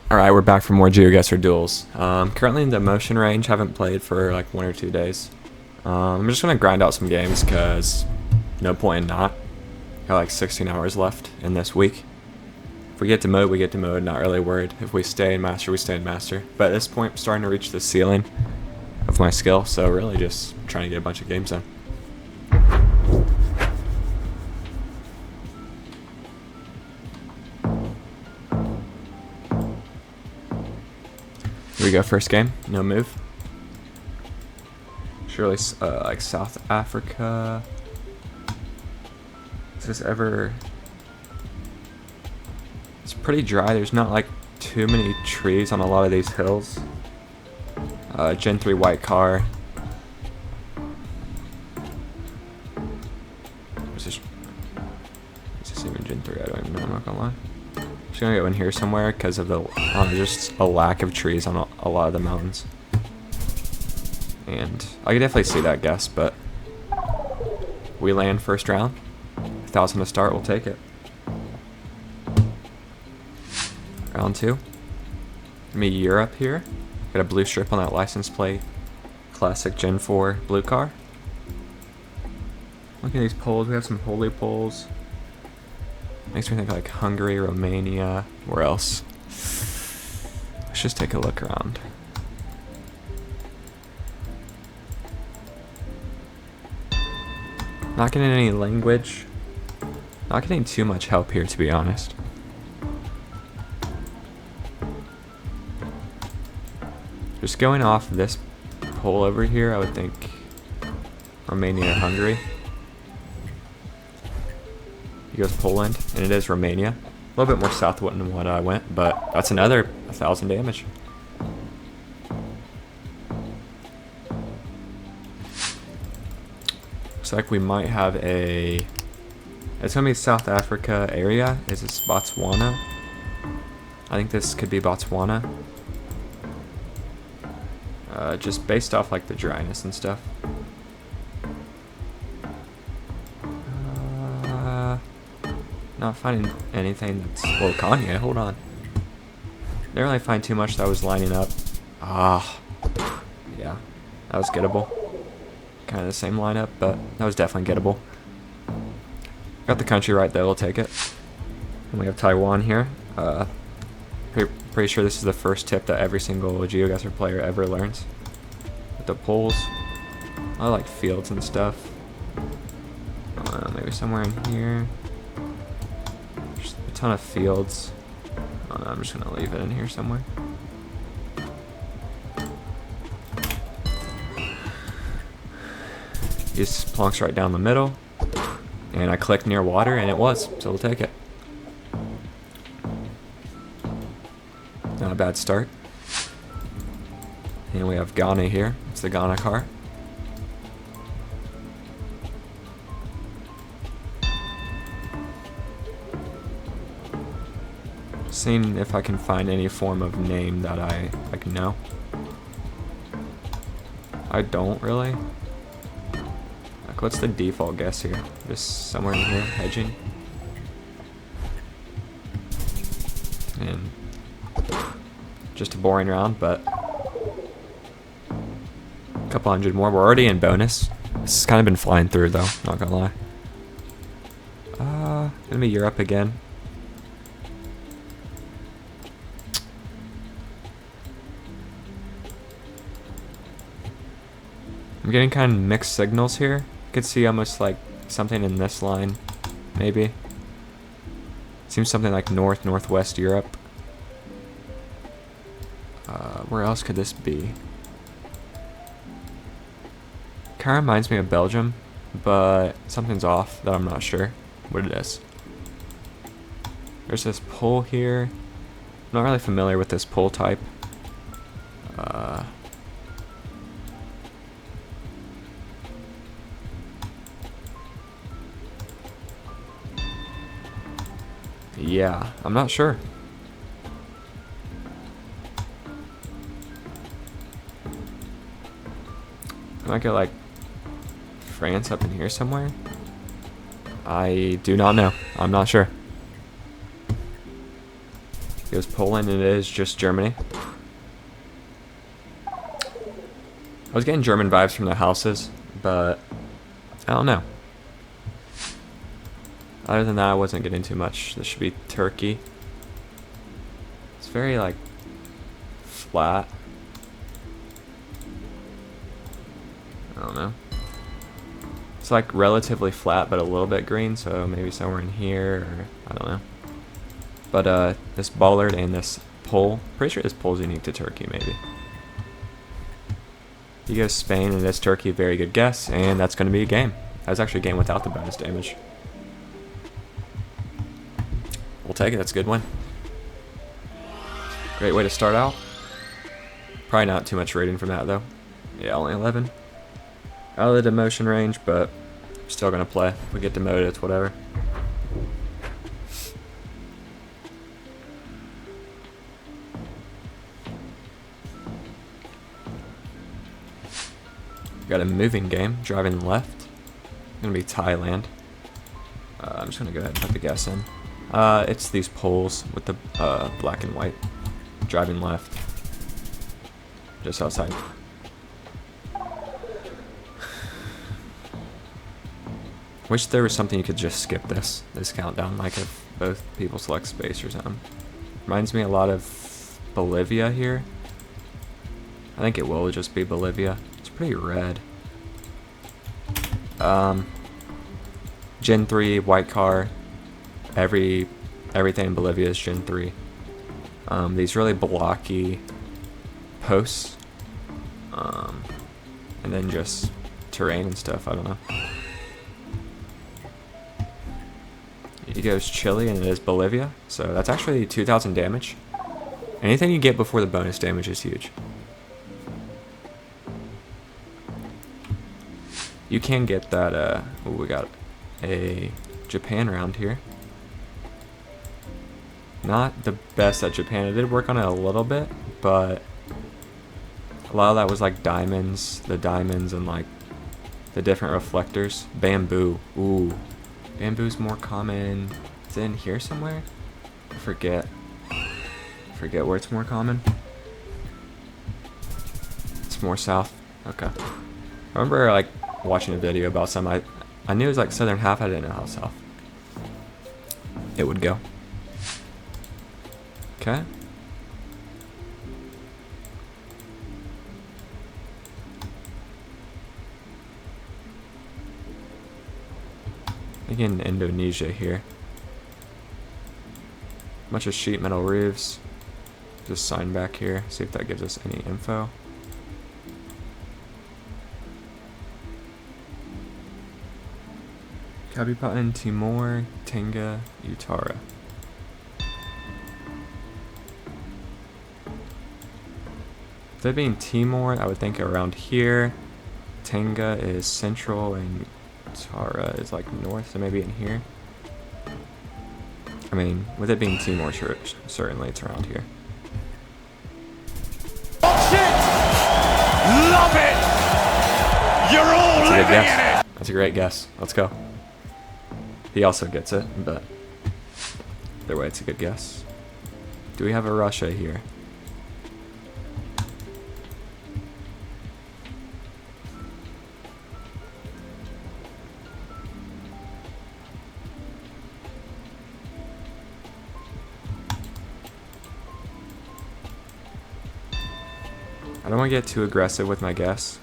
Alright, we're back for more GeoGuessr Duels. Currently in the motion range, haven't played for like 1 or 2 days. I'm just gonna grind out some games because no point in not. Got like 16 hours left in this week. If we get to mode, we get to mode, not really worried. If we stay in master, we stay in master. But at this point, I'm starting to reach the ceiling of my skill, so really just trying to get a bunch of games in. Here we go, first game, no move. Surely like South Africa. Is this ever... It's pretty dry, there's not like too many trees on a lot of these hills. Gen 3 white car. Is this even Gen 3? I don't even know, I'm not gonna lie. Just gonna go in here somewhere because of the just a lack of trees on a lot of the mountains. And I can definitely see that guess, but we land first round. 1,000 to start, we'll take it. Round 2. Me Europe here. Got a blue strip on that license plate. Classic Gen 4 blue car. Look at these poles. We have some holy poles. Makes me think like Hungary, Romania. Where else? Let's just take a look around. Not getting any language. Not getting too much help here, to be honest. Just going off this pole over here, I would think Romania or Hungary. He goes Poland, and it is Romania. A little bit more southward than what I went, but that's another 1,000 damage. Looks like we might have a... It's gonna be South Africa area. Is this Botswana? I think this could be Botswana. Just based off like the dryness and stuff. Not finding anything that's... Well, Kanye, hold on. Didn't really find too much that was lining up. Ah, yeah, that was gettable. Kind of the same lineup, but that was definitely gettable. Got the country right there, we'll take it. And we have Taiwan here. Pretty sure this is the first tip that every single GeoGuessr player ever learns. With the poles. I like fields and stuff. Maybe somewhere in here. There's a ton of fields. I'm just gonna leave it in here somewhere. He just plonks right down the middle. And I clicked near water, and it was, so we'll take it. Not a bad start. And we have Ghana here. It's the Ghana car. Seeing if I can find any form of name that I know. I don't really. Like, what's the default guess here? Just somewhere in here, hedging. And just a boring round, but a couple hundred more. We're already in bonus. This has kind of been flying through though, not gonna lie. Gonna be Europe again. I'm getting kind of mixed signals here. I could see almost like something in this line, maybe. Seems something like northwest Europe. Where else could this be? Kind of reminds me of Belgium, but something's off that I'm not sure what it is. There's this pole here. I'm not really familiar with this pole type. Yeah, I'm not sure. I might get like France up in here somewhere. I do not know. I'm not sure. Goes Poland, and it is just Germany. I was getting German vibes from the houses, but I don't know. Other than that, I wasn't getting too much. This should be Turkey. It's very, like, flat. I don't know. It's, like, relatively flat, but a little bit green, so maybe somewhere in here, or I don't know. But, this bollard and this pole, pretty sure this pole's unique to Turkey, maybe. You go Spain, and this Turkey, very good guess, and that's going to be a game. That was actually a game without the bonus damage. We'll take it, that's a good win. Great way to start out. Probably not too much rating from that, though. Yeah, only 11. Out of the demotion range, but still going to play. If we get demoted, it's whatever. Got a moving game, driving left. Gonna be Thailand. I'm just gonna go ahead and put the guess in. It's these poles with the black and white. Driving left. Just outside. Wish there was something you could just skip this countdown, like if both people select space or something. Reminds me a lot of Bolivia here. I think it will just be Bolivia. Pretty red. Gen 3 white car. Everything in Bolivia is Gen 3. These really blocky posts. And then just terrain and stuff, I don't know. He goes Chile and it is Bolivia. So that's actually 2,000 damage. Anything you get before the bonus damage is huge. You can get that, ooh, we got a Japan round here. Not the best at Japan. It did work on it a little bit, but a lot of that was like diamonds, the diamonds and like the different reflectors. Bamboo, ooh. Bamboo's more common. Is it in here somewhere? I forget where it's more common. It's more south, okay. I remember like watching a video about some, I knew it was like southern half, I didn't know how south it would go. Okay. Again, Indonesia here. Bunch of sheet metal roofs. Just sign back here, see if that gives us any info. Kabupaten, Timor, Tenga, Utara. If they're being Timor, I would think around here. Tenga is central and Utara is like north, so maybe in here. I mean, with it being Timor, sure, certainly it's around here. Watch it! Love it! You're all That's a good living guess. in it! That's a great guess. Let's go. He also gets it, but either way, it's a good guess. Do we have a Russia here? I don't want to get too aggressive with my guess.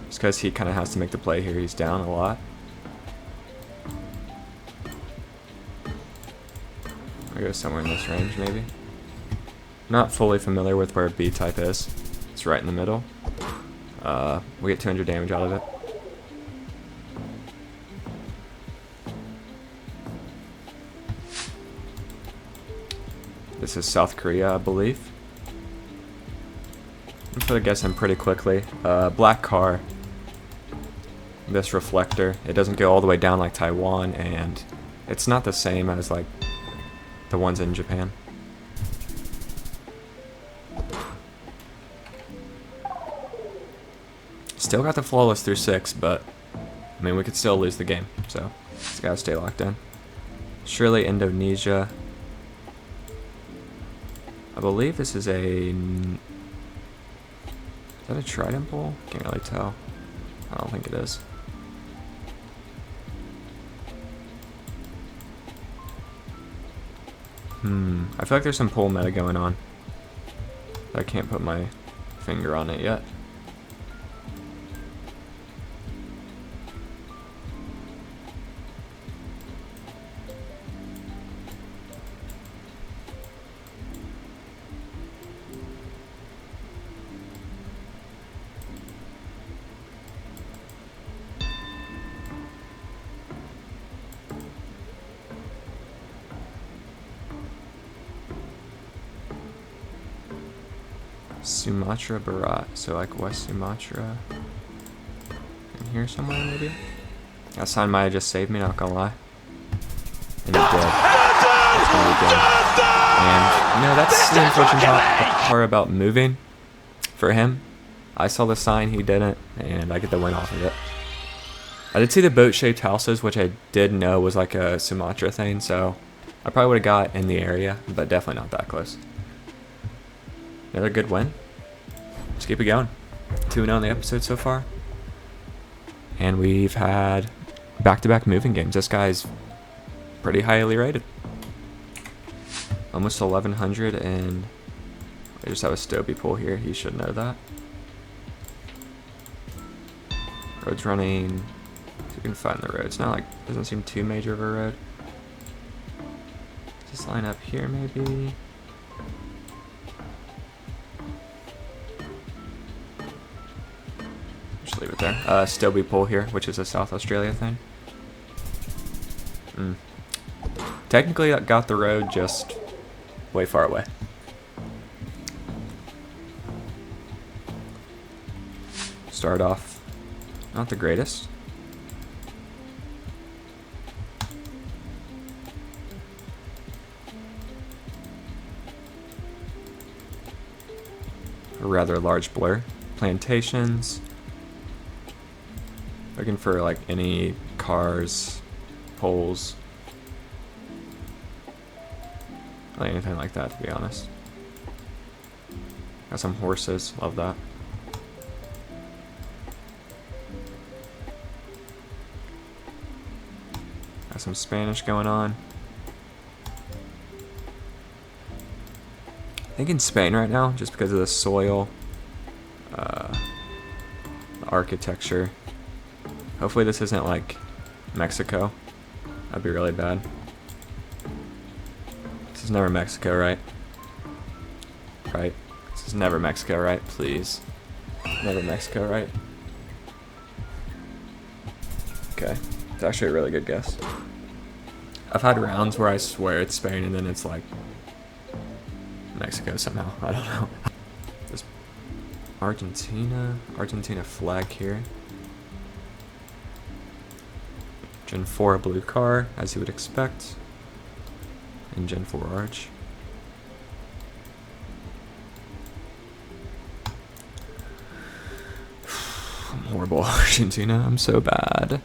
Just because he kind of has to make the play here. He's down a lot. I'll go somewhere in this range, maybe. Not fully familiar with where B-type is. It's right in the middle. We get 200 damage out of it. This is South Korea, I believe. I'm put a guess in pretty quickly. Black car. This reflector. It doesn't go all the way down like Taiwan, and it's not the same as like the ones in Japan. Still got the flawless through 6, but I mean we could still lose the game, so just gotta stay locked in. Surely Indonesia. I believe this is a... Is that a trident pole? Can't really tell. I don't think it is. I feel like there's some pole meta going on. I can't put my finger on it yet. Sumatra Barat, so like West Sumatra. In here somewhere, maybe? That sign might have just saved me, not gonna lie. And it did. That's gonna be good. And, you know, that's the unfortunate part about moving for him. I saw the sign, he didn't, and I get the win off of it. I did see the boat-shaped houses, which I did know was like a Sumatra thing, so I probably would have got in the area, but definitely not that close. Another good win. Let's keep it going. 2-0 in the episode so far. And we've had back-to-back moving games. This guy's pretty highly rated. Almost 1100, and I just have a Stobie pool here. He should know that. Road's running. If you can find the road. It's not like, doesn't seem too major of a road. Just line up here maybe. Just leave it there. Stobie pool here, which is a South Australia thing. Technically, I got the road, just way far away. Start off not the greatest. A rather large blur. Plantations. Looking for like any cars, poles, like anything like that, to be honest. Got some horses, love that. Got some Spanish going on. I think in Spain right now, just because of the soil, the architecture. Hopefully this isn't like Mexico. That'd be really bad. This is never Mexico, right? Right? This is never Mexico, right? Please. Never Mexico, right? Okay. It's actually a really good guess. I've had rounds where I swear it's Spain and then it's like Mexico somehow. I don't know. There's Argentina flag here. Gen 4 blue car, as you would expect. And Gen 4 arch. I'm horrible at Argentina, I'm so bad.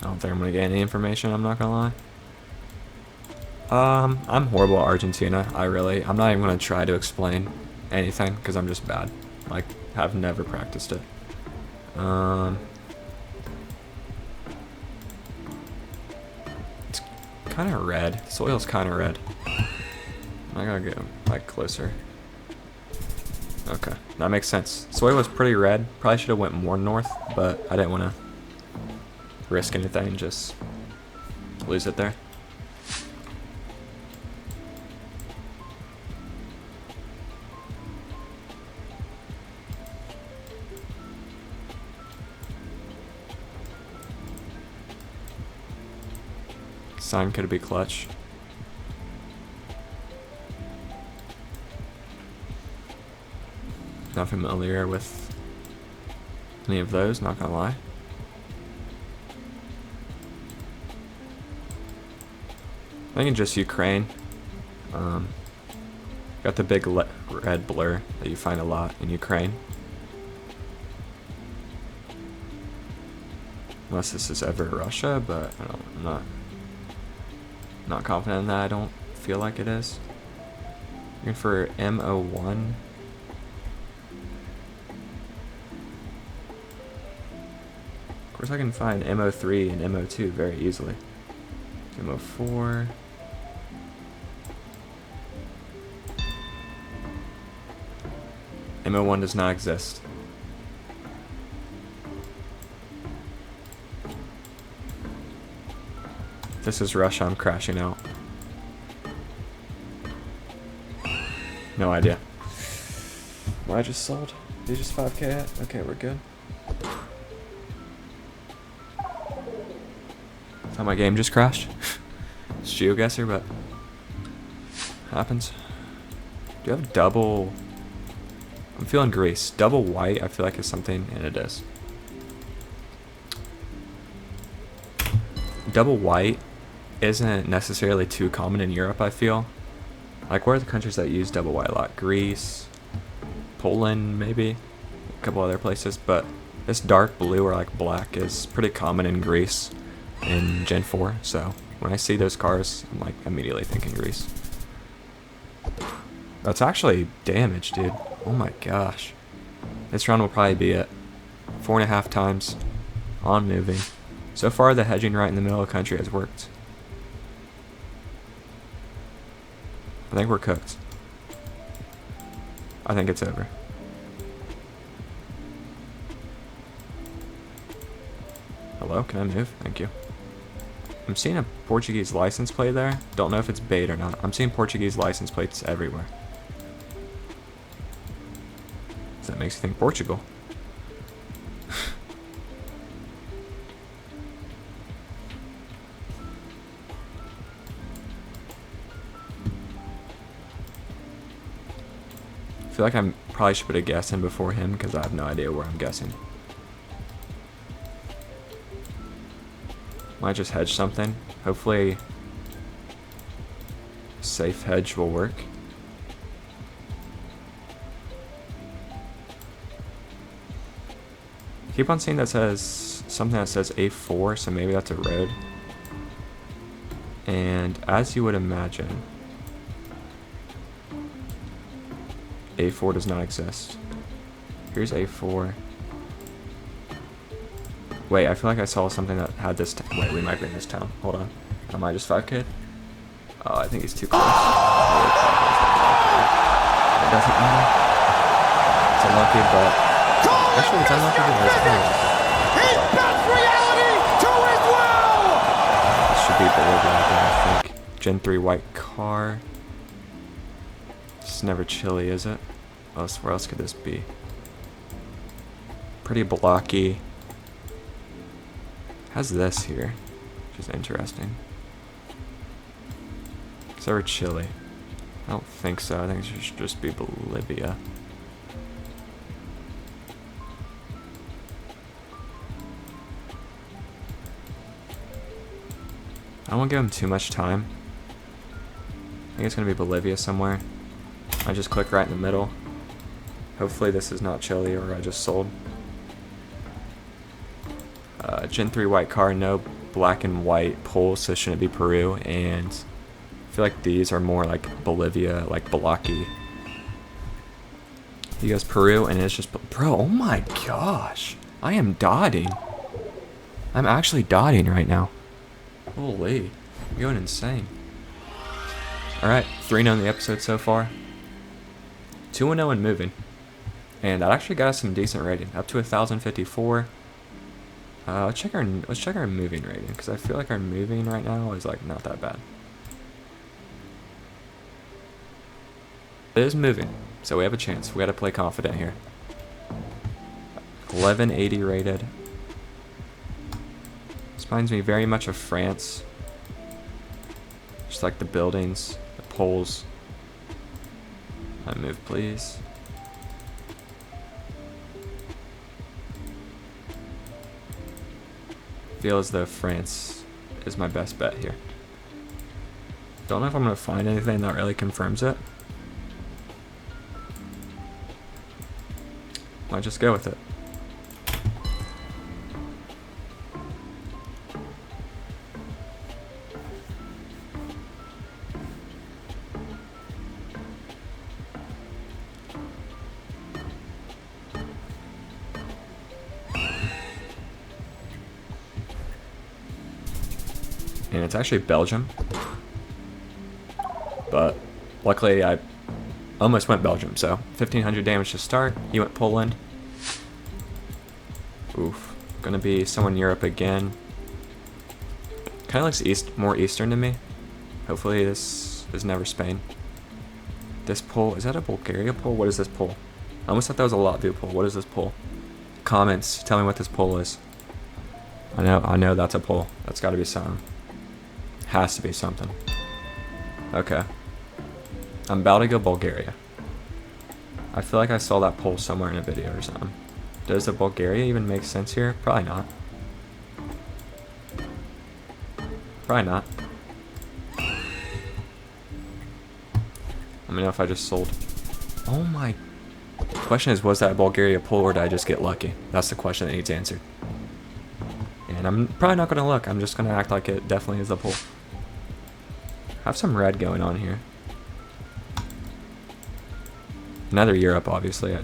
I don't think I'm gonna get any information, I'm not gonna lie. I'm horrible at Argentina. I'm not even gonna try to explain anything because I'm just bad. Like, I've never practiced it. It's kind of red. The soil's kind of red. I gotta get like closer. Okay, that makes sense. Soil was pretty red. Probably should have went more north, but I didn't want to risk anything, just lose it there. Sign could be clutch. Not familiar with any of those, not gonna lie. I think it's just Ukraine. Got the big red blur that you find a lot in Ukraine. Unless this is ever Russia, but I'm not confident in that. I don't feel like it is. Looking for M01. Of course I can find MO3 and MO2 very easily. MO4. MO1 does not exist. If this is Russia, I'm crashing out. No idea. Well, I just sold. Did you just 5K it? Okay, we're good. Thought my game just crashed. It's GeoGuessr, but happens. Do you have double? I'm feeling Greece. Double white, I feel like is something, and it is. Double white isn't necessarily too common in Europe, I feel. Like, where are the countries that use double white a lot? Greece, Poland, maybe, a couple other places, but this dark blue or like black is pretty common in Greece in Gen 4, so when I see those cars, I'm like immediately thinking Greece. That's actually damage, dude. Oh my gosh. This round will probably be at 4.5 times on moving. So far, the hedging right in the middle of the country has worked. I think we're cooked. I think it's over. Hello, can I move? Thank you. I'm seeing a Portuguese license plate there. Don't know if it's bait or not. I'm seeing Portuguese license plates everywhere. So that makes you think Portugal. I feel like I probably should put a guess in before him because I have no idea where I'm guessing. Might just hedge something. Hopefully, a safe hedge will work. I keep on seeing that says something that says A4, so maybe that's a road. And as you would imagine, A4 does not exist. Here's A4. Wait, I feel like I saw something that had this. Wait, we might be in this town. Hold on. Am I just 5K'd? Oh, I think he's too close. It doesn't matter. It's unlucky, but actually, it's unlucky to this point. He bets reality to his will! This should be Bolivia again, I think. Gen 3 white car. It's never chilly, is it? Where else could this be? Pretty blocky. How's this here? Which is interesting. Is ever Chile? I don't think so. I think it should just be Bolivia. I don't want to give him too much time. I think it's going to be Bolivia somewhere. I just click right in the middle. Hopefully this is not Chile or I just sold. Gen 3 white car, no black and white poles, so it shouldn't be Peru. And I feel like these are more like Bolivia, like blocky. He goes Peru, and it's just, bro, oh my gosh. I am dotting. I'm actually dotting right now. Holy, I'm going insane. Alright, 3-0 in the episode so far. 2-0 and moving. And that actually got us some decent rating, up to 1,054. Let's check our moving rating, because I feel like our moving right now is like not that bad. It is moving, so we have a chance. We got to play confident here. 1180 rated. This reminds me very much of France. Just like the buildings, the poles. Move, please. Feel as though France is my best bet here. Don't know if I'm gonna find anything that really confirms it. Might just go with it. And it's actually Belgium. But luckily I almost went Belgium, so 1500 damage to start. He went Poland. Oof. Gonna be someone in Europe again. Kinda looks more eastern to me. Hopefully this is never Spain. This poll, is that a Bulgaria poll? What is this poll? I almost thought that was a Latvia poll. What is this poll? Comments, tell me what this poll is. I know that's a poll. That's gotta be something. Has to be something. Okay. I'm about to go Bulgaria. I feel like I saw that poll somewhere in a video or something. Does the Bulgaria even make sense here? Probably not. Probably not. Let me know if I just sold. Oh my. Question is, was that a Bulgaria poll or did I just get lucky? That's the question that needs answered. And I'm probably not going to look. I'm just going to act like it definitely is a poll. Have some red going on here. Another Europe, obviously. I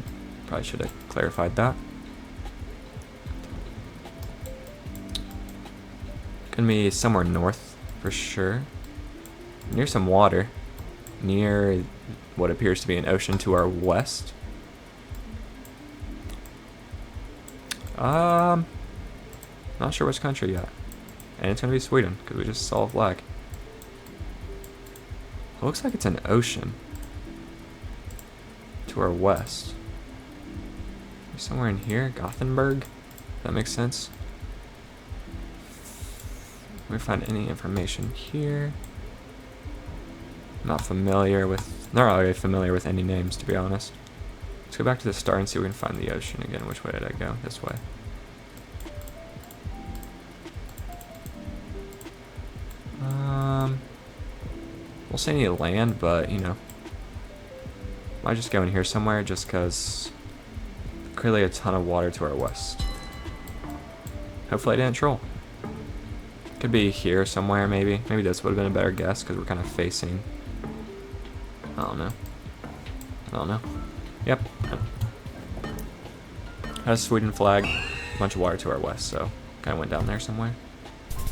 probably should have clarified that. Gonna be somewhere north for sure. Near some water. Near what appears to be an ocean to our west. Not sure which country yet. And it's gonna be Sweden, because we just saw a flag. It looks like it's an ocean to our west. Somewhere in here, Gothenburg. That makes sense. Let me find any information here. Not familiar with, not really familiar with any names, to be honest. Let's go back to the start and see if we can find the ocean again. Which way did I go? This way. We'll say any land, but you know, might just go in here somewhere just because clearly a ton of water to our west. Hopefully I didn't troll. Could be here somewhere, maybe. Maybe this would have been a better guess because we're kind of facing. I don't know. Yep. Has a Sweden flag, a bunch of water to our west, so kind of went down there somewhere.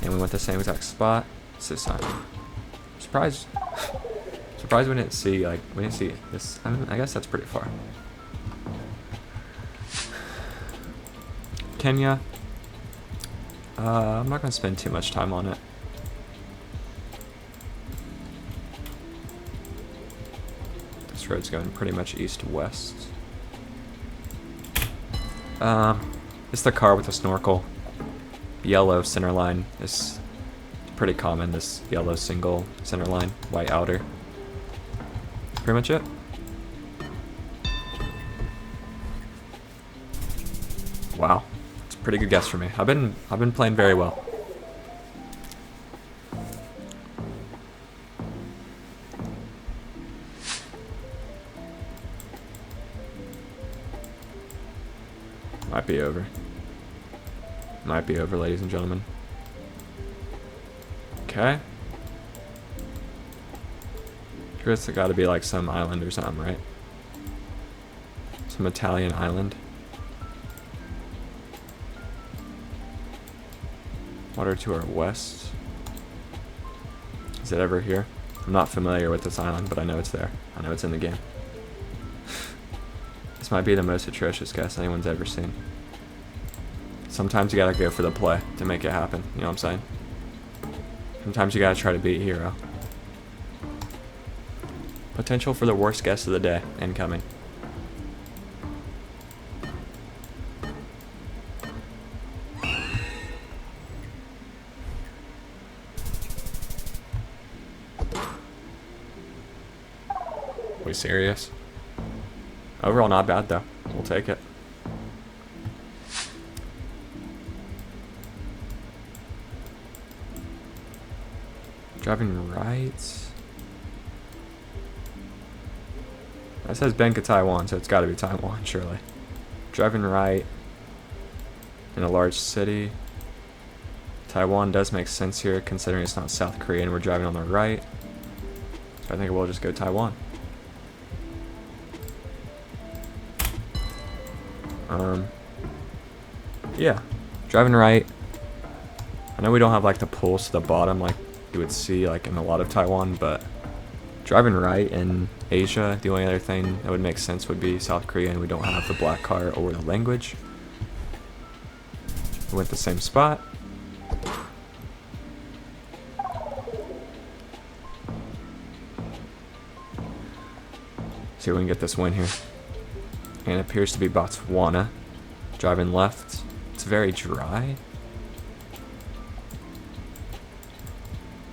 And we went the same exact spot. It's this time. Surprised. Surprised we didn't see this. I guess that's pretty far. Kenya. I'm not gonna spend too much time on it. This road's going pretty much east to west. It's the car with the snorkel. Yellow center line is pretty common. This yellow single center line, white outer. Pretty much it. Wow, it's a pretty good guess for me. I've been playing very well. Might be over. Might be over, ladies and gentlemen. Okay. Sure, it's got to be like some island or something, right? Some Italian island. Water to our west. Is it ever here? I'm not familiar with this island, but I know it's there. I know it's in the game. This might be the most atrocious guess anyone's ever seen. Sometimes you gotta go for the play to make it happen. You know what I'm saying? Sometimes you gotta try to be a hero. Potential for the worst guess of the day incoming. We serious? Overall, not bad though. We'll take it. Driving right. That says Bank of Taiwan, so it's got to be Taiwan, surely. Driving right in a large city. Taiwan does make sense here, considering it's not South Korea and we're driving on the right. So I think we'll just go Taiwan. Yeah, driving right. I know we don't have like the pulls to the bottom like you would see like in a lot of Taiwan, but driving right in Asia, the only other thing that would make sense would be South Korea, and we don't have the black car or the language. We went the same spot. See if we can get this win here. And it appears to be Botswana. Driving left. It's very dry.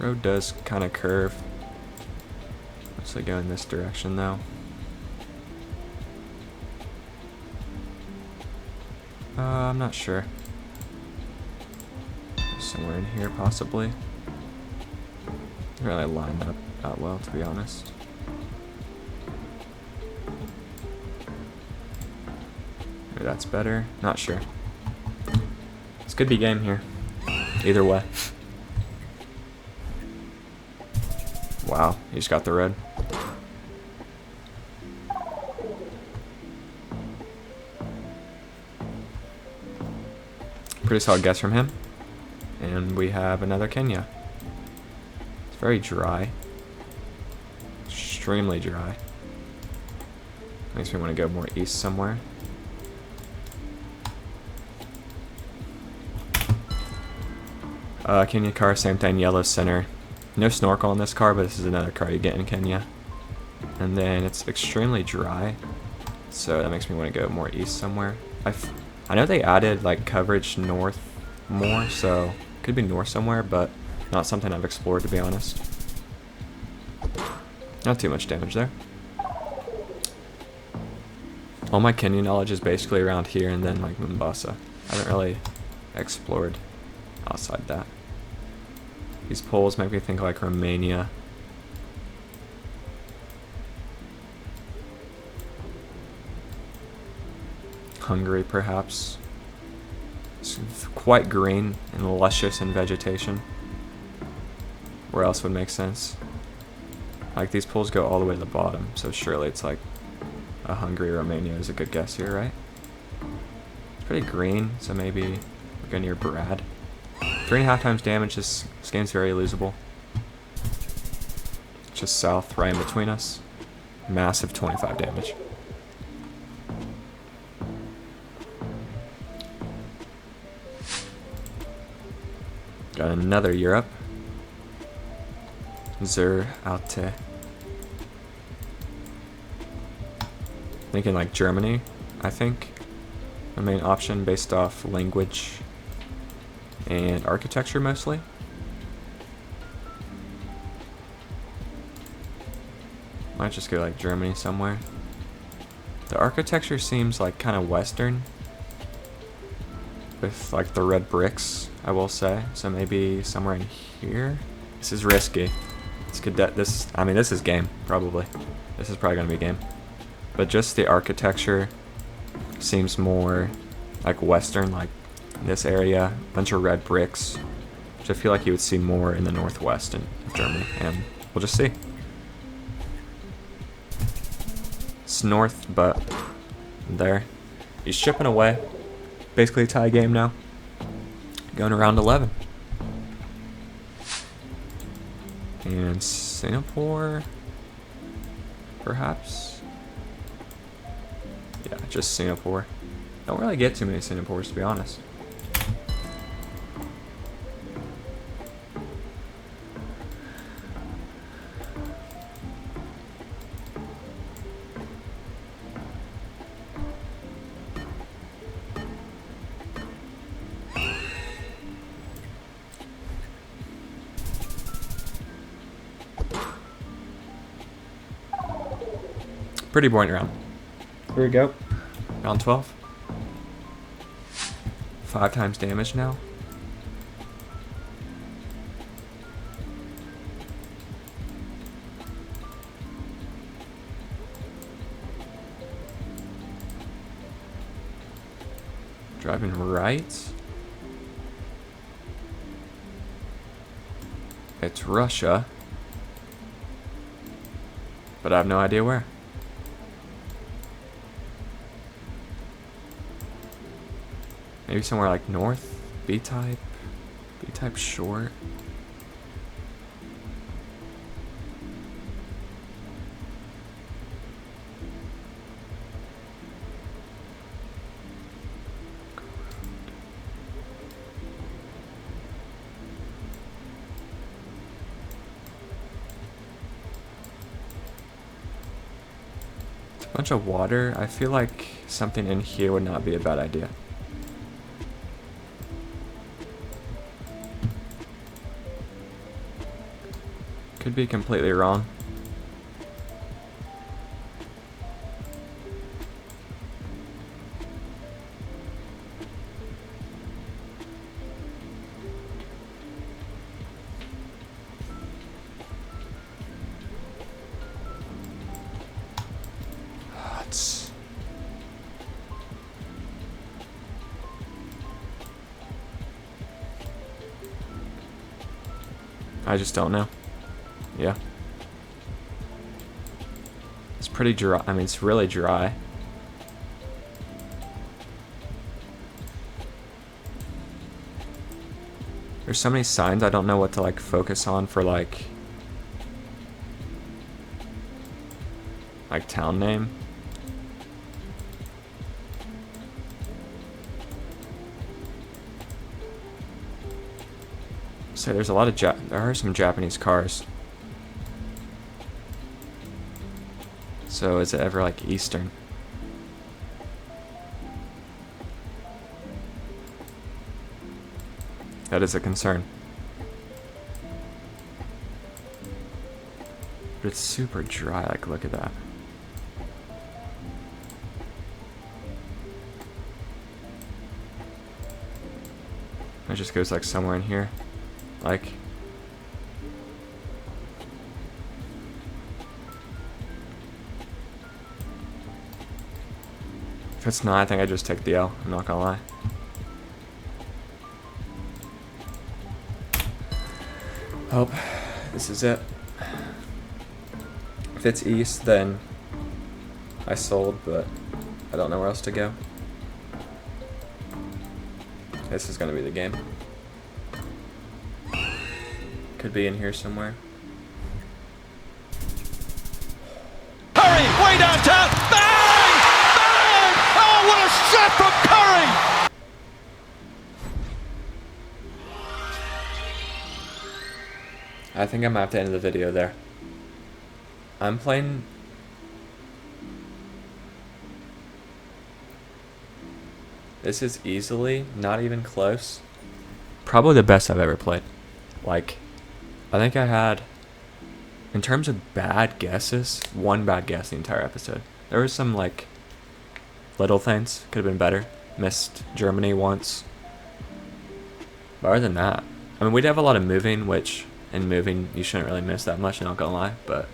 Road does kind of curve. Mostly go in this direction though. I'm not sure. Somewhere in here possibly. Didn't really line up that well, to be honest. Maybe that's better. Not sure. This could be game here. Either way. Wow, he just got the red. Pretty solid guess from him. And we have another Kenya. It's very dry. Extremely dry. Makes me want to go more east somewhere. Kenya car, same thing, yellow center. No snorkel on this car, but this is another car you get in Kenya. And then it's extremely dry, so that makes me want to go more east somewhere. I know they added like coverage north more, so could be north somewhere, but not something I've explored, to be honest. Not too much damage there. All my Kenya knowledge is basically around here and then like Mombasa. I haven't really explored outside that. These poles make me think like Romania. Hungary, perhaps. It's quite green and luscious in vegetation. Where else would make sense? Like these poles go all the way to the bottom, so surely it's like a Hungary or Romania is a good guess here, right? It's pretty green, so maybe we're go near Brad. 3.5 times damage. This game's very losable. Just south, right in between us. Massive 25 damage. Got another Europe. Zur Alte. Thinking like Germany, I think. The main option based off language and architecture mostly. Might just go like Germany somewhere. The architecture seems like kind of Western, with like the red bricks, I will say. So maybe somewhere in here. This is risky. I mean, this is game probably. This is probably gonna be game. But just the architecture seems more like Western, like this area, bunch of red bricks, which I feel like you would see more in the northwest in Germany, and we'll just see. It's north, but there. He's chipping away. Basically a tie game now. Going around 11. And Singapore, perhaps? Yeah, just Singapore. Don't really get too many Singapores, to be honest. Pretty boring round. Here we go. Round 12. 5 times damage now. Driving right. It's Russia. But I have no idea where. Maybe somewhere like north? B-type? B-type short? Bunch of water. I feel like something in here would not be a bad idea. Could be completely wrong. I just don't know. Yeah. It's pretty dry. I mean, it's really dry. There's so many signs I don't know what to like focus on for like town name. So there's a lot of there are some Japanese cars. So is it ever like Eastern? That is a concern. But it's super dry, like look at that. It just goes like somewhere in here. Like, if it's not, I think I just take the L. I'm not gonna lie. Oh, this is it. If it's east, then I sold, but I don't know where else to go. This is gonna be the game. Could be in here somewhere. Curry, way downtown. Bang! Bang! Oh, what a shot from Curry! I think I might have to end the video there. I'm playing... This is easily, not even close, probably the best I've ever played. Like, I think I had, in terms of bad guesses, one bad guess the entire episode. There was some, like, little things. Could have been better. Missed Germany once. But other than that, I mean, we did have a lot of moving, which, in moving, you shouldn't really miss that much, not gonna lie, but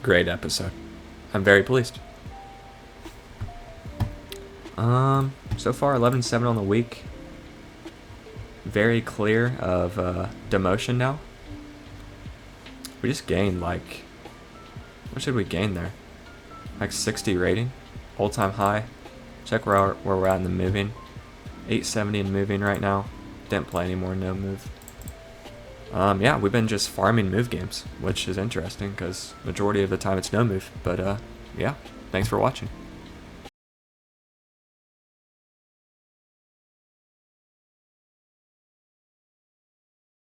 great episode. I'm very pleased. So far, 11-7 on the week. Very clear of demotion now. We just gained like, what should we gain there? Like 60 rating, all-time high. Check where we're at in the moving. 870 in moving right now. Didn't play anymore, no move. Yeah, we've been just farming move games, which is interesting because majority of the time it's no move. But yeah, thanks for watching.